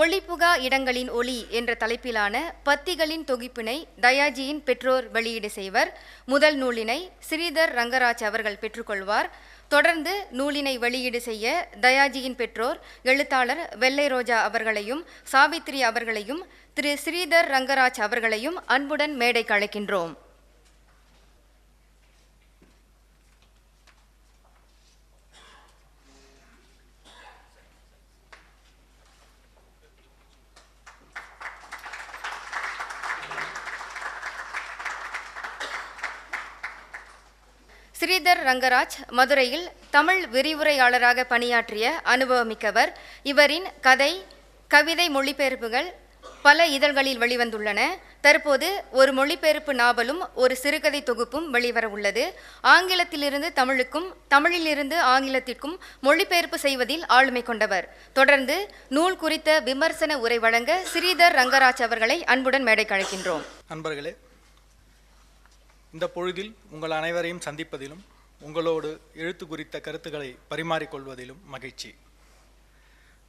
ஒளிப்புகா இடங்களின் ஒளி என்ற தலைப்பிலான பத்திகளின் தொகுப்பினை தயாஜியின் பெற்றோர் வெளியீடு செய்வர். முதல் நூலினை ஸ்ரீதர் ரங்கராஜ் அவர்கள் பெற்றுக்கொள்வார். தொடர்ந்து நூலினை வெளியீடு செய்ய தயாஜியின் பெற்றோர் எழுத்தாளர் வெள்ளை ரோஜா அவர்களையும் சாவித்ரி அவர்களையும் திரு ஸ்ரீதர் ரங்கராஜ் அவர்களையும் அன்புடன் மேடைக்கு அழைக்கின்றோம். ஸ்ரீதர் ரங்கராஜ் மதுரையில் தமிழ் விரிவுரையாளராக பணியாற்றிய அனுபவமிக்கவர். இவரின் கதை, கவிதை மொழிபெயர்ப்புகள் பல இதழ்களில் வெளிவந்துள்ளன. தற்போது ஒரு மொழிபெயர்ப்பு நாவலும் ஒரு சிறுகதை தொகுப்பும் வெளிவர உள்ளது. ஆங்கிலத்திலிருந்து தமிழுக்கும், தமிழிலிருந்து ஆங்கிலத்திற்கும் மொழிபெயர்ப்பு செய்வதில் ஆளுமை கொண்டவர். தொடர்ந்து நூல் குறித்த விமர்சன உரை வழங்க ஸ்ரீதர் ரங்கராஜ் அவர்களை அன்புடன் மேடைக்கு அழைக்கின்றோம். நண்பர்களே, இந்த பொழுதில் உங்கள் அனைவரையும் சந்திப்பதிலும் உங்களோடு எழுத்து குறித்த கருத்துக்களை பரிமாறிக்கொள்வதிலும் மகிழ்ச்சி.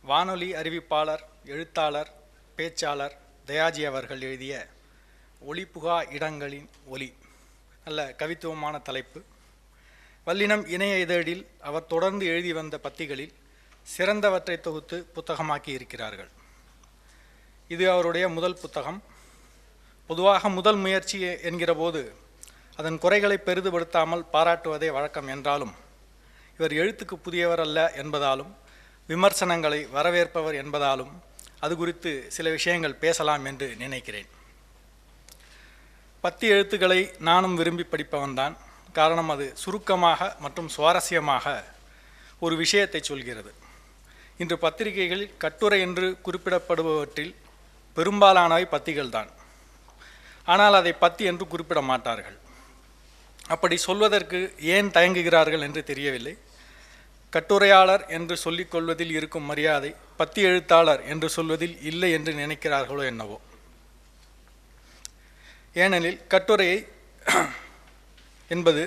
வானொலி அறிவிப்பாளர், எழுத்தாளர், பேச்சாளர் தயாஜி அவர்கள் எழுதிய ஒளிப்புகா இடங்களின் ஒலி நல்ல கவித்துவமான தலைப்பு. வல்லினம் இணைய இதழில் அவர் தொடர்ந்து எழுதி வந்த பத்திகளில் சிறந்தவற்றை தொகுத்து புத்தகமாக்கி இருக்கிறார்கள். இது அவருடைய முதல் புத்தகம். பொதுவாக முதல் முயற்சி என்கிற போது அதன் குறைகளை பெரிதுபடுத்தாமல் பாராட்டுவதே வழக்கம் என்றாலும், இவர் எழுத்துக்கு புதியவர் அல்ல என்பதாலும் விமர்சனங்களை வரவேற்பவர் என்பதாலும் அது குறித்து சில விஷயங்கள் பேசலாம் என்று நினைக்கிறேன். பத்தி எழுத்துக்களை நானும் விரும்பி படிப்பவன்தான். காரணம், அது சுருக்கமாக மற்றும் சுவாரஸ்யமாக ஒரு விஷயத்தை சொல்கிறது. இன்று பத்திரிகைகளில் கட்டுரை என்று குறிப்பிடப்படுபவற்றில் பெரும்பாலானவை பத்திகள்தான். ஆனால் அதை பத்தி என்று குறிப்பிட மாட்டார்கள். அப்படி சொல்வதற்கு ஏன் தயங்குகிறார்கள் என்று தெரியவில்லை. கட்டுரையாளர் என்று சொல்லிக்கொள்வதில் இருக்கும் மரியாதை பத்தி எழுத்தாளர் என்று சொல்வதில் இல்லை என்று நினைக்கிறார்களோ என்னவோ. ஏனெனில் கட்டுரையை என்பது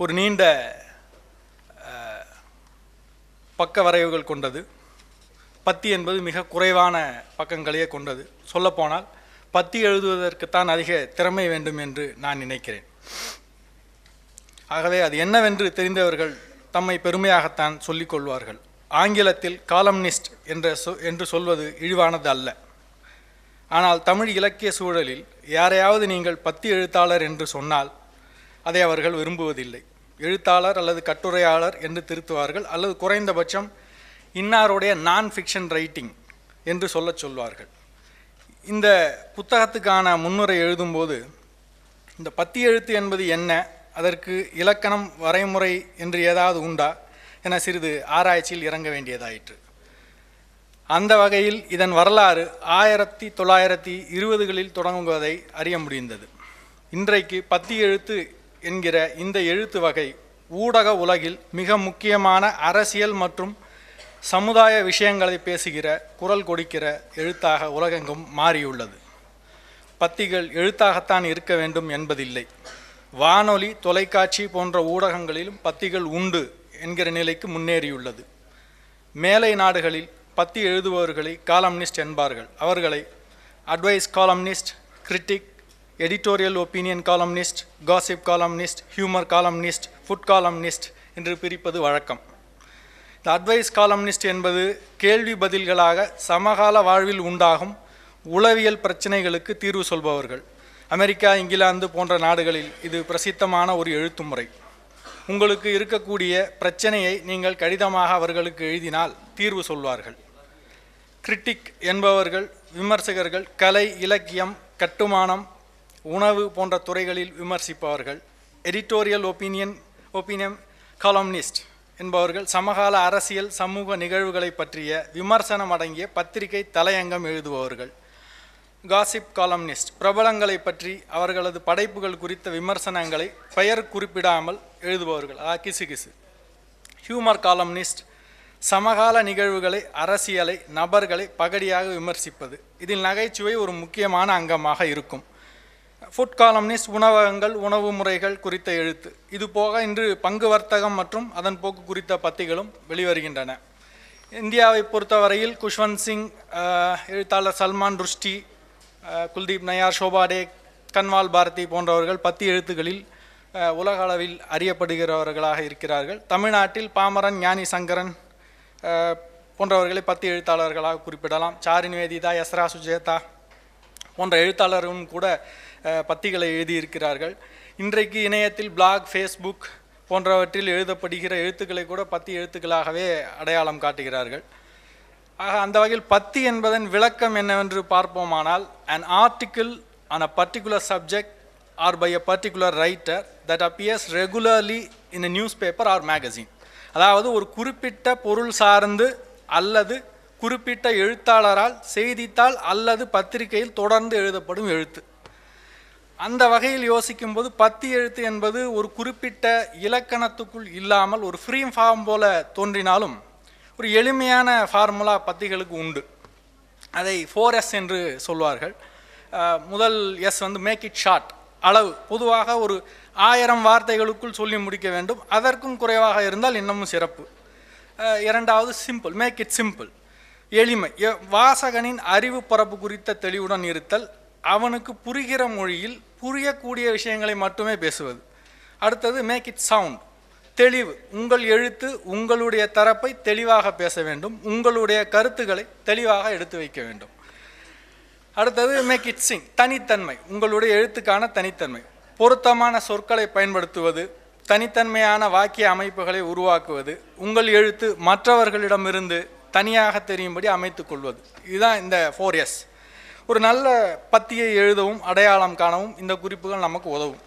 ஒரு நீண்ட பக்க வரைவுகள் கொண்டது. பத்தி என்பது மிக குறைவான பக்கங்களையே கொண்டது. சொல்லப்போனால் பத்தி எழுதுவதற்குத்தான் அதிக திறமை வேண்டும் என்று நான் நினைக்கிறேன். ஆகவே அது என்னவென்று தெரிந்தவர்கள் தம்மை பெருமையாகத்தான் சொல்லிக் கொள்வார்கள். ஆங்கிலத்தில் காலம்னிஸ்ட் என்று சொல்வது இழிவானது அல்ல. ஆனால் தமிழ் இலக்கிய சூழலில் யாரையாவது நீங்கள் பத்தி எழுத்தாளர் என்று சொன்னால் அதை அவர்கள் விரும்புவதில்லை. எழுத்தாளர் அல்லது கட்டுரையாளர் என்று திருத்துவார்கள், அல்லது குறைந்தபட்சம் இன்னாருடைய நான் ஃபிக்ஷன் ரைட்டிங் என்று சொல்வார்கள். இந்த புத்தகத்துக்கான முன்னுரை எழுதும்போது இந்த பத்தி எழுத்து என்பது என்ன, அதற்கு இலக்கணம், வரைமுறை என்று ஏதாவது உண்டா என சிறிது ஆராய்ச்சியில் இறங்க வேண்டியதாயிற்று. அந்த வகையில் இதன் வரலாறு 1920களில் தொடங்குவதை அறிய முடிந்தது. இன்றைக்கு பத்தி எழுத்து என்கிற இந்த எழுத்து வகை ஊடக உலகில் மிக முக்கியமான அரசியல் மற்றும் சமுதாய விஷயங்களை பேசுகிற, குரல் கொடுக்கிற எழுத்தாக உலகெங்கும் மாறியுள்ளது. பத்திகள் எழுத்தாகத்தான் இருக்க வேண்டும் என்பதில்லை. வானொலி, தொலைக்காட்சி போன்ற ஊடகங்களிலும் பத்திகள் உண்டு என்கிற நிலைக்கு முன்னேறியுள்ளது. மேலை நாடுகளில் பத்தி எழுதுபவர்களை காலம்னிஸ்ட் என்பார்கள். அவர்களை advice columnist, critic, editorial opinion columnist, gossip columnist, humour columnist, food columnist என்று பிரிப்பது வழக்கம். இந்த அட்வைஸ் காலம்னிஸ்ட் என்பது கேள்வி பதில்களாக சமகால வாழ்வில் உண்டாகும் உளவியல் பிரச்சனைகளுக்கு தீர்வு சொல்பவர்கள். அமெரிக்கா, இங்கிலாந்து போன்ற நாடுகளில் இது பிரசித்தமான ஒரு எழுத்து முறை. உங்களுக்கு இருக்கக்கூடிய பிரச்சனையை நீங்கள் கடிதமாக அவர்களுக்கு எழுதினால் தீர்வு சொல்வார்கள். கிரிட்டிக் என்பவர்கள் விமர்சகர்கள். கலை, இலக்கியம், கட்டுமானம், உணவு போன்ற துறைகளில் விமர்சிப்பவர்கள். எடிட்டோரியல் ஒப்பீனியன் காலம்னிஸ்ட் என்பவர்கள் சமகால அரசியல், சமூக நிகழ்வுகளை பற்றிய விமர்சனம் அடங்கிய பத்திரிகை தலையங்கம் எழுதுபவர்கள். காசிப் காலம்னிஸ்ட் பிரபலங்களை பற்றி அவர்களது படைப்புகள் குறித்த விமர்சனங்களை பெயர் குறிப்பிடாமல் எழுதுபவர்கள், கிசு. ஹியூமர் காலம்னிஸ்ட் சமகால நிகழ்வுகளை, அரசியலை, நபர்களை பகடியாக விமர்சிப்பது. இதில் நகைச்சுவை ஒரு முக்கியமான அங்கமாக இருக்கும். ஃபுட் காலம்னிஸ்ட் உணவகங்கள், உணவு முறைகள் குறித்த எழுத்து. இது போக இன்று பங்கு வர்த்தகம் மற்றும் அதன் போக்கு குறித்த பத்திகளும் வெளிவருகின்றன. இந்தியாவை பொறுத்தவரையில் குஷ்வந்த் சிங், எழுத்தாளர் சல்மான் ருஷ்டி, குல்தீப் நய்யார், ஷோபா டே, கன்வால் பாரதி போன்றவர்கள் பத்தி எழுத்துக்களில் உலக அளவில் அறியப்படுகிறவர்களாக இருக்கிறார்கள். தமிழ்நாட்டில் பாமரன், ஞானி சங்கரன் போன்றவர்களை பத்தி எழுத்தாளர்களாக குறிப்பிடலாம். சாரி நிவேதிதா, எஸ்ரா சுஜேதா போன்ற எழுத்தாளரும் கூட பத்திகளை எழுதியிருக்கிறார்கள். இன்றைக்கு இணையத்தில் பிளாக், ஃபேஸ்புக் போன்றவற்றில் எழுதப்படுகிற எழுத்துக்களை கூட பத்தி எழுத்துக்களாகவே அடையாளம் காட்டுகிறார்கள். ஆக அந்த வகையில் பத்தி என்பதன் விளக்கம் என்னவென்று பார்ப்போமானால், an article on a particular subject or by a particular writer that appears regularly in a newspaper or magazine. அதாவது ஒரு குறிப்பிட்ட பொருள் சார்ந்து அல்லது குறிப்பிட்ட எழுத்தாளரால் செய்தித்தாள் அல்லது பத்திரிகையில் தொடர்ந்து எழுதப்படும் எழுத்து. அந்த வகையில் யோசிக்கும்போது பத்தி எழுத்து என்பது ஒரு குறிப்பிட்ட இலக்கணத்துக்குள் இல்லாமல் ஒரு ஃப்ரீ ஃபார்ம் போல தோன்றினாலும் ஒரு எளிமையான ஃபார்முலா பத்திகளுக்கு உண்டு. அதை 4S என்று சொல்வார்கள். முதல் எஸ் வந்து மேக் இட் ஷார்ட், அளவு. பொதுவாக ஒரு 1000 வார்த்தைகளுக்குள் சொல்லி முடிக்க வேண்டும். அதற்கும் குறைவாக இருந்தால் இன்னமும் சிறப்பு. இரண்டாவது சிம்பிள், மேக் இட் சிம்பிள், எளிமை. வாசகனின் அறிவு பரப்பு குறித்த தெளிவுடன் இருத்தல், அவனுக்கு புரிகிற மொழியில் புரியக்கூடிய விஷயங்களை மட்டுமே பேசுவது. அடுத்தது மேக் இட் சவுண்ட், தெளிவு. உங்கள் எழுத்து உங்களுடைய தரப்பை தெளிவாக பேச வேண்டும், உங்களுடைய கருத்துக்களை தெளிவாக எடுத்து வைக்க வேண்டும். அடுத்தது மேக் இட் சிங், தனித்தன்மை. உங்களுடைய எழுத்துக்கான தனித்தன்மை, பொருத்தமான சொற்களை பயன்படுத்துவது, தனித்தன்மையான வாக்கிய அமைப்புகளை உருவாக்குவது, உங்கள் எழுத்து மற்றவர்களிடமிருந்து தனியாக தெரியும்படி அமைத்துக் கொள்வது. இதுதான் இந்த 4S. ஒரு நல்ல பத்தியை எழுதவும் அடையாளம் காணவும் இந்த குறிப்புகள் நமக்கு உதவும்.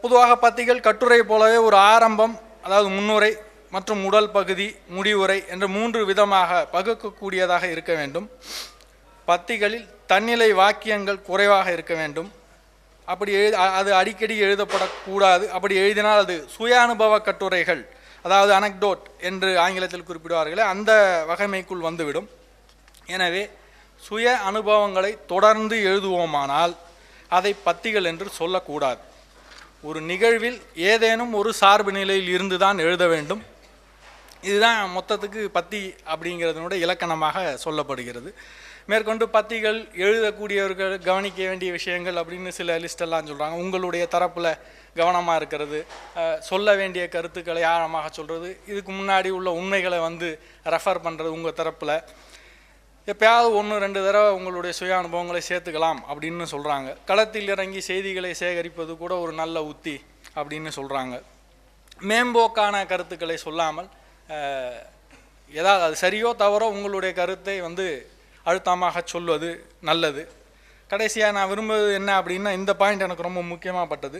பொதுவாக பத்திகள் கட்டுரை போலவே ஒரு ஆரம்பம், அதாவது முன்னுரை மற்றும் உடல் பகுதி, முடிவுரை என்ற 3 விதமாக பகுக்கக்கூடியதாக இருக்க வேண்டும். பத்திகளில் தன்னிலை வாக்கியங்கள் குறைவாக இருக்க வேண்டும். அப்படி அது அடிக்கடி எழுதப்படக்கூடாது. அப்படி எழுதினால் அது சுய அனுபவ கட்டுரைகள், அதாவது அனக்டோட் என்று ஆங்கிலத்தில் குறிப்பிடுவார்களே, அந்த வகைமைக்குள் வந்துவிடும். எனவே சுய அனுபவங்களை தொடர்ந்து எழுதுவோமானால் அதை பத்திகள் என்று சொல்லக்கூடாது. ஒரு நிகழ்வில் ஏதேனும் ஒரு சார்பு நிலையில் இருந்து தான் எழுத வேண்டும். இதுதான் மொத்தத்துக்கு பத்தி அப்படிங்கிறதுனுடைய இலக்கணமாக சொல்லப்படுகிறது. மேற்கொண்டு பத்திகள் எழுதக்கூடியவர்கள் கவனிக்க வேண்டிய விஷயங்கள் அப்படின்னு சில லிஸ்டெல்லாம் சொல்கிறாங்க. உங்களுடைய தரப்பில் கவனமாக இருக்கிறது, சொல்ல வேண்டிய கருத்துக்களை ஆழமாக சொல்கிறது, இதுக்கு முன்னாடி உள்ள உண்மைகளை வந்து ரெஃபர் பண்ணுறது உங்கள் தரப்பில், எப்பயாவது 1-2 தடவை உங்களுடைய சுய அனுபவங்களை சேர்த்துக்கலாம் அப்படின்னு சொல்கிறாங்க. களத்தில் இறங்கி செய்திகளை சேகரிப்பது கூட ஒரு நல்ல உத்தி அப்படின்னு சொல்கிறாங்க. மேம்போக்கான கருத்துக்களை சொல்லாமல் ஏதாவது அது சரியோ தவறோ உங்களுடைய கருத்தை வந்து அழுத்தமாக சொல்வது நல்லது. கடைசியாக நான் விரும்புவது என்ன அப்படின்னா, இந்த பாயிண்ட் எனக்கு ரொம்ப முக்கியமாக பட்டது.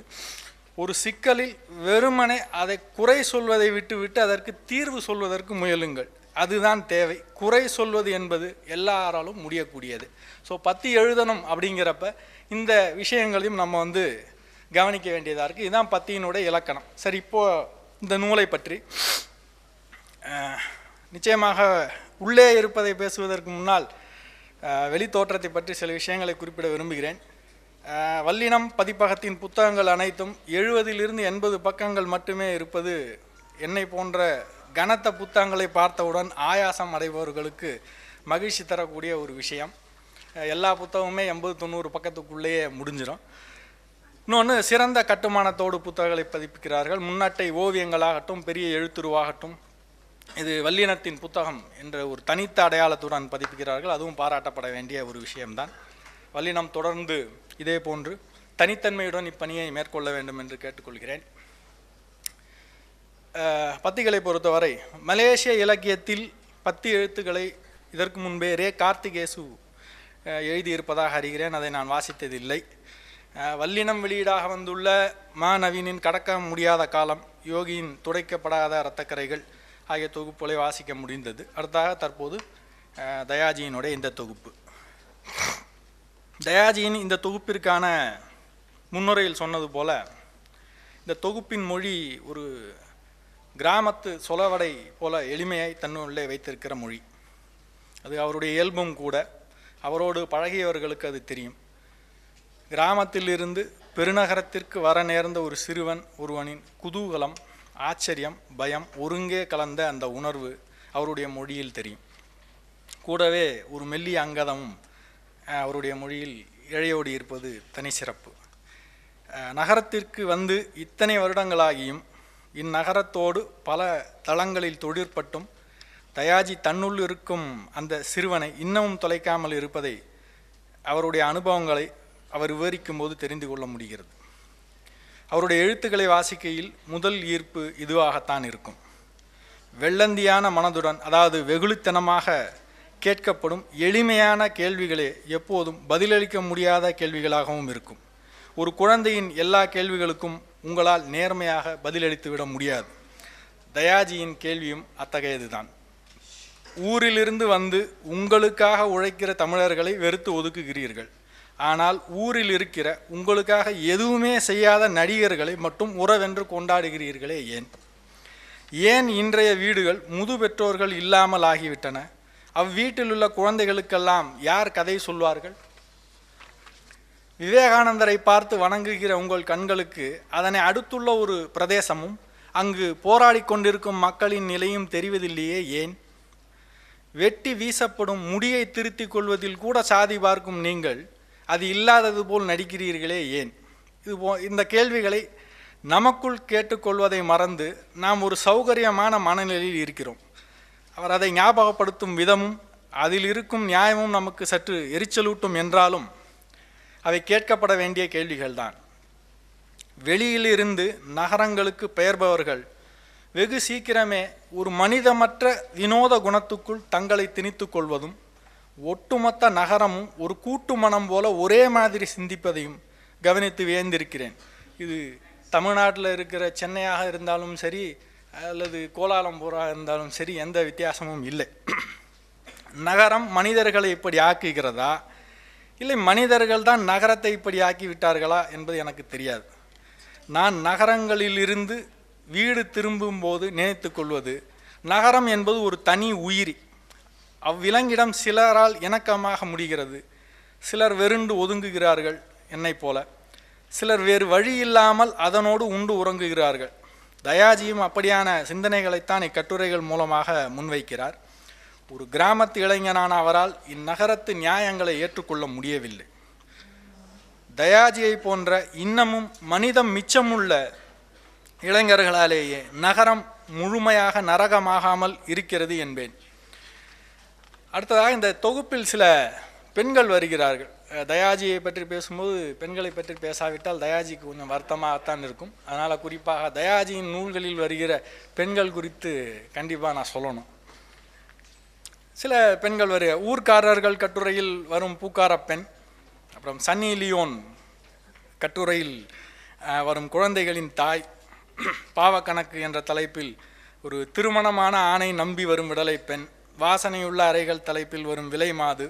ஒரு சிக்கலில் வெறுமனே அதை குறை சொல்வதை விட்டு அதற்கு தீர்வு சொல்வதற்கு முயலுங்கள். அதுதான் தேவை. குறை சொல்வது என்பது எல்லாராலும் முடியக்கூடியது. ஸோ பத்தி எழுதணும் அப்படிங்கிறப்ப இந்த விஷயங்களையும் நம்ம வந்து கவனிக்க வேண்டியதாக இருக்குது. இதுதான் பத்தியினுடைய இலக்கணம். சரி, இப்போது இந்த நூலை பற்றி நிச்சயமாக உள்ளே இருப்பதை பேசுவதற்கு முன்னால் வெளி தோற்றத்தை பற்றி சில விஷயங்களை குறிப்பிட விரும்புகிறேன். வல்லினம் பதிப்பகத்தின் புத்தகங்கள் அனைத்தும் 70 to 80 பக்கங்கள் மட்டுமே இருப்பது என்னை போன்ற கனத்த புத்தகங்களை பார்த்தவுடன் ஆயாசம் அடைபவர்களுக்கு மகிழ்ச்சி தரக்கூடிய ஒரு விஷயம். எல்லா புத்தகமுமே 80-90 பக்கத்துக்குள்ளேயே முடிஞ்சிடும். இன்னொன்று, சிறந்த கட்டுமானத்தோடு புத்தகங்களை பதிப்பிக்கிறார்கள். முன்னட்டை ஓவியங்களாகட்டும், பெரிய எழுத்துருவாகட்டும், இது வல்லினத்தின் புத்தகம் என்ற ஒரு தனித்த அடையாளத்துடன் பதிப்பிக்கிறார்கள். அதுவும் பாராட்டப்பட வேண்டிய ஒரு விஷயம்தான். வல்லினம் தொடர்ந்து இதே போன்று தனித்தன்மையுடன் இப்பணியை மேற்கொள்ள வேண்டும் என்று கேட்டுக்கொள்கிறேன். பத்திகளை பொறுத்தவரை மலேசிய இலக்கியத்தில் பத்தி எழுத்துக்களை இதற்கு முன்பே ரே கார்த்திகேசு எழுதியிருப்பதாக அறிகிறேன். அதை நான் வாசித்ததில்லை. வல்லினம் வெளியீடாக வந்துள்ள நவீனின் கடக்க முடியாத காலம், யோகியின் துடைக்கப்படாத இரத்தக்கரைகள் ஆகிய தொகுப்புகளை வாசிக்க முடிந்தது. அடுத்தாக தற்போது தயாஜியினுடைய இந்த தொகுப்பு. தயாஜியின் இந்த தொகுப்பிற்கான முன்னுரையில் சொன்னது போல, இந்த தொகுப்பின் மொழி ஒரு கிராமத்து சொலவடை போல எளிமையை தன்னுள்ளே வைத்திருக்கிற மொழி. அது அவருடைய இயல்பும் கூட. அவரோடு பழகியவர்களுக்கு அது தெரியும். கிராமத்திலிருந்து பெருநகரத்திற்கு வர நேர்ந்த ஒரு ஒருவனின் குதூகலம், ஆச்சரியம், பயம் ஒருங்கே கலந்த அந்த உணர்வு அவருடைய மொழியில் தெரியும். கூடவே ஒரு மெல்லிய அங்கதமும் அவருடைய மொழியில் இழையோடி இருப்பது தனி சிறப்பு. நகரத்திற்கு வந்து இத்தனை வருடங்களாகியும் இந்நகரத்தோடு பல தளங்களில் தொழிற்பட்டும் தயாஜி தன்னுள் இருக்கும் அந்த சிறுவனை இன்னமும் தொலைக்காமல் இருப்பதை அவருடைய அனுபவங்களை அவர் விவரிக்கும் போது தெரிந்து கொள்ள முடிகிறது. அவருடைய எழுத்துக்களை வாசிக்கையில் முதல் ஈர்ப்பு இதுவாகத்தான் இருக்கும். வெள்ளந்தியான மனதுடன், அதாவது வெகுளித்தனமாக கேட்கப்படும் எளிமையான கேள்விகளே எப்போதும் பதிலளிக்க முடியாத கேள்விகளாகவும் இருக்கும். ஒரு குழந்தையின் எல்லா கேள்விகளுக்கும் உங்களால் நேர்மையாக பதிலளித்து விட முடியாது. தயாஜியின் கேள்வியும் அத்தகையதுதான். ஊரிலிருந்து வந்து உங்களுக்காக உழைக்கிற தமிழர்களை வெறுத்து ஒதுக்குகிறீர்கள். ஆனால் ஊரில் இருக்கிற உங்களுக்காக எதுவுமே செய்யாத நடிகர்களை மட்டும் உறவென்று கொண்டாடுகிறீர்களே ஏன்? ஏன் இன்றைய வீடுகள் முது பெற்றோர்கள் இல்லாமல் ஆகிவிட்டன? அவ்வீட்டில் உள்ள குழந்தைகளுக்கெல்லாம் யார் கதை சொல்வார்கள்? விவேகானந்தரை பார்த்து வணங்குகிற உங்கள் கண்களுக்கு அதனை அடுத்துள்ள ஒரு பிரதேசமும் அங்கு போராடி கொண்டிருக்கும் மக்களின் நிலையும் தெரிவதில்லையே ஏன்? வெட்டி வீசப்படும் முடியை திருத்திக் கொள்வதில் கூட சாதி பார்க்கும் நீங்கள் அது இல்லாதது போல் நடிக்கிறீர்களே ஏன்? இந்த கேள்விகளை நமக்குள் கேட்டுக்கொள்வதை மறந்து நாம் ஒரு சௌகரியமான மனநிலையில் இருக்கிறோம். அவர் அதை ஞாபகப்படுத்தும் விதமும் அதில் இருக்கும் நியாயமும் நமக்கு சற்று எரிச்சலூட்டும் என்றாலும் அவை கேட்கப்பட வேண்டிய கேள்விகள்தான். வெளியிலிருந்து நகரங்களுக்கு பெயர்பவர்கள் வெகு சீக்கிரமே ஒரு மனிதமற்ற வினோத குணத்துக்குள் தங்களை திணித்து கொள்வதும் ஒட்டுமொத்த நகரமும் ஒரு கூட்டு மனம் போல ஒரே மாதிரி சிந்திப்பதையும் கவனித்து வியந்திருக்கிறேன். இது தமிழ்நாட்டில் இருக்கிற சென்னையாக இருந்தாலும் சரி அல்லது கோலாலம்பூராக இருந்தாலும் சரி எந்த வித்தியாசமும் இல்லை. நகரம் மனிதர்களை இப்படி ஆக்குகிறதா இல்லை மனிதர்கள் தான் நகரத்தை இப்படி ஆக்கிவிட்டார்களா என்பது எனக்கு தெரியாது. நான் நகரங்களிலிருந்து வீடு திரும்பும்போது நினைத்து கொள்வது, நகரம் என்பது ஒரு தனி உயிரி. அவ்விலங்கிடம் சிலரால் இணக்கமாக முடிகிறது, சிலர் வெறுண்டு ஒதுங்குகிறார்கள் என்னை போல, சிலர் வேறு வழி இல்லாமல் அதனோடு உண்டு உறங்குகிறார்கள். தயாஜியும் அப்படியான சிந்தனைகளைத்தான் இக்கட்டுரைகள் மூலமாக முன்வைக்கிறார். ஒரு கிராமத்து இளைஞனான அவரால் இந்நகரத்து நியாயங்களை ஏற்றுக்கொள்ள முடியவில்லை. தயாஜியை போன்ற இன்னமும் மனிதம் மிச்சமுள்ள இளைஞர்களாலேயே நகரம் முழுமையாக நரகமாகாமல் இருக்கிறது என்பேன். அடுத்ததாக இந்த தொகுப்பில் சில பெண்கள் வருகிறார்கள். தயாஜியை பற்றி பேசும்போது பெண்களை பற்றி பேசாவிட்டால் தயாஜிக்கு கொஞ்சம் வருத்தமாகத்தான் இருக்கும். அதனால் குறிப்பாக தயாஜியின் நூல்களில் வருகிற பெண்கள் குறித்து கண்டிப்பாக நான் சொல்லணும். சில பெண்கள் ஊர்க்காரர்கள் கட்டுரையில் வரும் பூக்கார பெண், அப்புறம் சன்னி லியோன் கட்டுரையில் வரும் குழந்தைகளின் தாய், பாவக்கணக்கு என்ற தலைப்பில் ஒரு திருமணமான ஆணை நம்பி வரும் விடலை பெண், வாசனையுள்ள அறைகள் தலைப்பில் வரும் விலை மாது,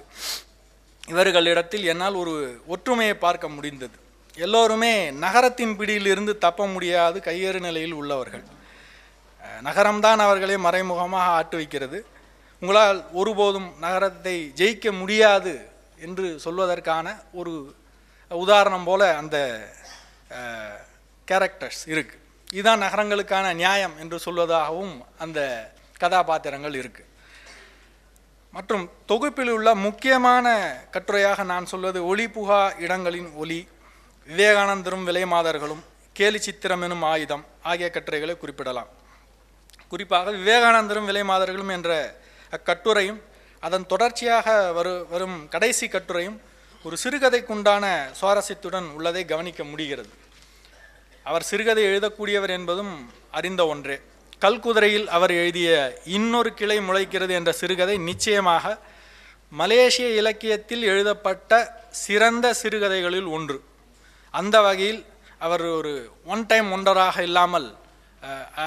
இவர்களிடத்தில் என்னால் ஒரு ஒற்றுமையை பார்க்க முடிந்தது. எல்லோருமே நகரத்தின் பிடியிலிருந்து தப்ப முடியாது கையேறு நிலையில் உள்ளவர்கள். நகரம்தான் அவர்களை மறைமுகமாக ஆட்டு வைக்கிறது. உங்களால் ஒருபோதும் நகரத்தை ஜெயிக்க முடியாது என்று சொல்வதற்கான ஒரு உதாரணம் போல அந்த கேரக்டர்ஸ் இருக்கு. இதுதான் நகரங்களுக்கான நியாயம் என்று சொல்வதாகவும் அந்த கதாபாத்திரங்கள் இருக்கு. மற்றும் தொகுப்பில் உள்ள முக்கியமான கட்டுரையாக நான் சொல்வது ஒளி புகா இடங்களின் ஒளி, விவேகானந்தரும் விலை மாதர்களும், கேலி சித்திரம் எனும் ஆயுதம் ஆகிய கட்டுரைகளை குறிப்பிடலாம். குறிப்பாக விவேகானந்தரும் விலை மாதர்களும் என்ற அக்கட்டுரையும் அதன் தொடர்ச்சியாக வரும் கடைசி கட்டுரையும் ஒரு சிறுகதைக்குண்டான சுவாரஸ்யத்துடன் உள்ளதை கவனிக்க முடிகிறது. அவர் சிறுகதை எழுதக்கூடியவர் என்பதும் அறிந்த ஒன்றே. கல்குதிரையில் அவர் எழுதிய இன்னொரு கிளை முளைக்கிறது என்ற சிறுகதை நிச்சயமாக மலேசிய இலக்கியத்தில் எழுதப்பட்ட சிறந்த சிறுகதைகளில் ஒன்று. அந்த வகையில் அவர் ஒரு ஒன் டைம் ஒண்டராக இல்லாமல்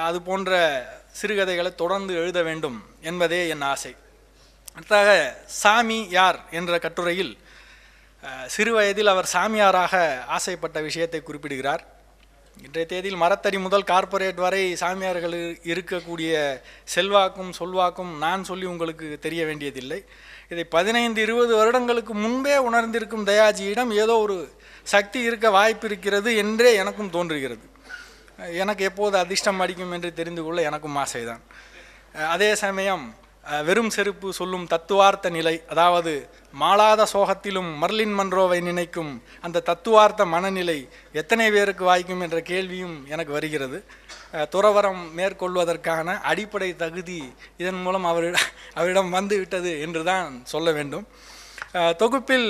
அது போன்ற சிறுகதைகளை தொடர்ந்து எழுத வேண்டும் என்பதே என் ஆசை. அடுத்தாக சாமி யார் என்ற கட்டுரையில் சிறு வயதில் அவர் சாமியாராக ஆசைப்பட்ட விஷயத்தை குறிப்பிடுகிறார். இன்றைய தேதியில் மரத்தடி முதல் கார்ப்பரேட் வரை சாமியார்கள் இருக்கக்கூடிய செல்வாக்கும் சொல்வாக்கும் நான் சொல்லி உங்களுக்கு தெரிய வேண்டியதில்லை. இதை 15-20 வருடங்களுக்கு முன்பே உணர்ந்திருக்கும் தயாஜியிடம் ஏதோ ஒரு சக்தி இருக்க வாய்ப்பு இருக்கிறது என்றே எனக்கும் தோன்றுகிறது. எனக்கு எப்போது அதிர்ஷ்டம் அடிக்கும் என்று தெரிந்து கொள்ள எனக்கும் ஆசைதான். அதே சமயம் வெறும் செருப்பு சொல்லும் தத்துவார்த்த நிலை, அதாவது மாளாத சோகத்திலும் மர்லின் மன்ரோவை நினைக்கும் அந்த தத்துவார்த்த மனநிலை எத்தனை பேருக்கு வாய்க்கும் என்ற கேள்வியும் எனக்கு வருகிறது. துறவரம் மேற்கொள்வதற்கான அடிப்படை தகுதி இதன் மூலம் அவரிடம் வந்து விட்டது என்று தான் சொல்ல வேண்டும். தொகுப்பில்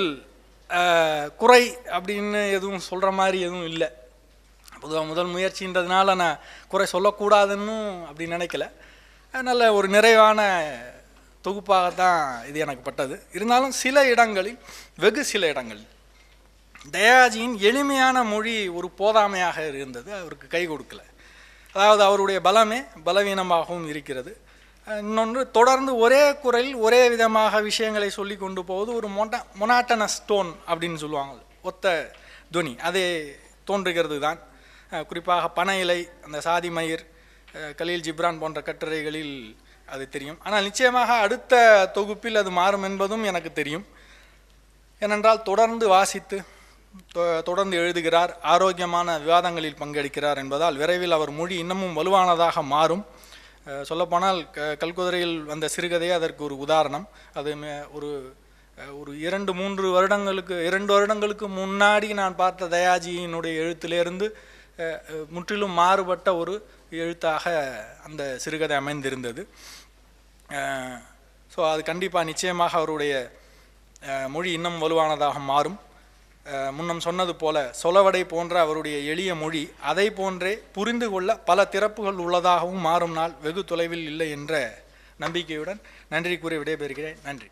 குறை அப்படின்னு எதுவும் சொல்கிற மாதிரி எதுவும் இல்லை. பொதுவாக முதல் முயற்சின்றதுனால நான் குறை சொல்லக்கூடாதுன்னு அப்படி நினைக்கல. நல்ல ஒரு நிறைவான தொகுப்பாகத்தான் இது எனக்கு பட்டது. இருந்தாலும் சில இடங்களில், வெகு சில இடங்களில் தயாஜியின் எளிமையான மொழி ஒரு போதாமையாக இருந்தது, அவருக்கு கை கொடுக்கல. அதாவது அவருடைய பலமே பலவீனமாகவும் இருக்கிறது. இன்னொன்று, தொடர்ந்து ஒரே குரலில் ஒரே விதமாக விஷயங்களை சொல்லி கொண்டு போவது ஒரு மொனாட்டனஸ் டோன் அப்படின்னு சொல்லுவாங்க, ஒத்த துவனி, அதே தோன்றுகிறது தான். குறிப்பாக பனை இலை, அந்த சாதி மயிர், கலீல் ஜிப்ரான் போன்ற கட்டுரைகளில் அது தெரியும். ஆனால் நிச்சயமாக அடுத்த தொகுப்பில் அது மாறும் என்பதும் எனக்கு தெரியும். ஏனென்றால் தொடர்ந்து வாசித்து தொடர்ந்து எழுதுகிறார், ஆரோக்கியமான விவாதங்களில் பங்கெடுக்கிறார் என்பதால் விரைவில் அவர் மொழி இன்னமும் வலுவானதாக மாறும். சொல்லப்போனால் கல்குதிரையில் வந்த சிறுகதையே அதற்கு ஒரு உதாரணம். அது ஒரு 2 வருடங்களுக்கு முன்னாடி நான் பார்த்த தயாஜியினுடைய எழுத்திலிருந்து முற்றிலும் மாறுபட்ட ஒரு எழுத்தாக அந்த சிறுகதை அமைந்திருந்தது. ஸோ அது கண்டிப்பாக நிச்சயமாக அவருடைய மொழி இன்னும் வலுவானதாக மாறும். முன்னம் சொன்னது போல சொலவடை போன்ற அவருடைய எளிய மொழி அதை போன்றே புரிந்து கொள்ள பல திறப்புகள் உள்ளதாகவும் மாறும் நாள் வெகு தொலைவில் இல்லை என்ற நம்பிக்கையுடன் நன்றி கூறி விடைபெறுகிறேன். நன்றி.